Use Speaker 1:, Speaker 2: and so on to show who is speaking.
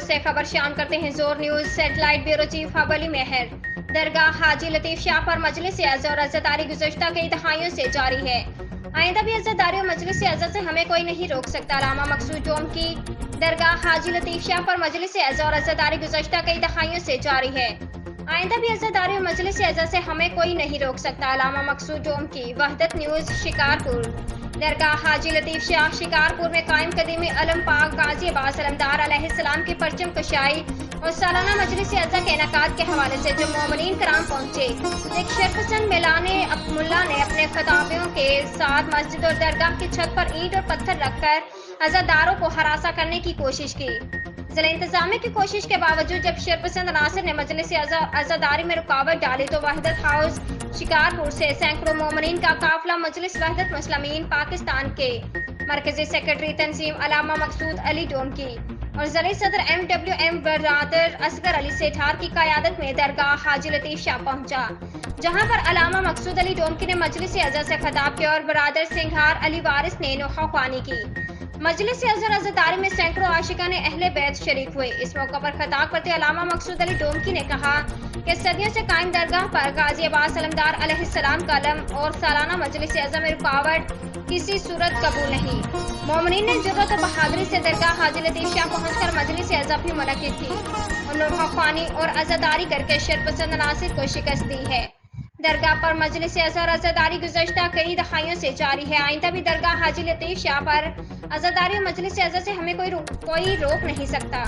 Speaker 1: سے خبر شام کرتے ہیں زور نیوز سیٹلائٹ بیورو چیف حبلی مہر۔ درگاہ حاجی لطیف شاہ پر مجلس اعزا اور عزاداری گزشتہ کئی دہائیوں سے جاری ہے۔ آئندہ بھی عزاداری اور مجلس اعزا سے ہمیں کوئی نہیں روک سکتا۔ علامہ مقصود ڈوم کی درگاہ حاجی لطیف شاہ پر مجلس اعزا اور عزاداری گزشتہ کئی دہائیوں سے جاری ہے۔ آئندہ بھی عزاداری اور مجلس اعزا سے ہمیں کوئی نہیں روک سکتا۔ علامہ مقصود ڈوم کی وحدت نیوز شکارپور۔ درگاہ حاجی لطیف شاہ شکارپور میں قائم قدیمی علم پاک غازی عباس علمدار علیہ السلام کی پرچم کشائی اور سالانہ مجلس اعزا کے انعقاد کے حوالے سے جو مومنین کرام پہنچے، ایک شرپسند ملا نے اپنے خطابیوں کے ساتھ مسجد اور درگاہ کی چھت پر اینٹ اور پتھر رکھ کر عزاداروں کو ہراساں کرنے کی کوشش کی۔ ضلع انتظامیہ کی کوشش کے باوجود جب شرپسند عناصر نے مجلس عزاداری میں رکاوٹ ڈالی تو وحدت ہاؤس شکارپور سے سینکڑوں مومنین کا قافلہ مجلس وحدت مسلمین پاکستان کے مرکزی سیکرٹری تنظیم علامہ مقصود علی ڈوم کی اور ضلعی صدر MWM برادر اصغر علی سیٹھار کی قیادت میں درگاہ حاجی لطیف شاہ پہنچا، جہاں پر علامہ مقصود علی ڈومکی نے مجلس اعزا سے خطاب کیا اور برادر سنگھار علی وارث نے نوحہ خوانی کی۔ مجلس اعزا اور عزاداری میں سینکڑوں عاشقان اہل بیت شریک ہوئے۔ اس موقع پر خطاب کرتے علامہ مقصود علی ڈومکی نے کہا کہ صدیوں سے قائم درگاہ پر غازی عباس علمدار علیہ السلام کا علم اور سالانہ مجلس اعزا میں رکاوٹ کسی صورت قبول نہیں۔ مومنین نے جرأت و بہادری سے درگاہ حاجی لطیف شاہ پہنچ کر مجلس اعزا بھی منعقد کی اور نوحہ خوانی اور عزاداری کر کے شرپسند عناصر کو شکست دی ہے۔ درگاہ پر مجلس اعزا اور عزاداری گزشتہ کئی دہائیوں سے جاری ہے۔ آئندہ بھی درگاہ حاجی لطیف شاہ پر عزاداری اور مجلس اعزا سے ہمیں کوئی روک نہیں سکتا۔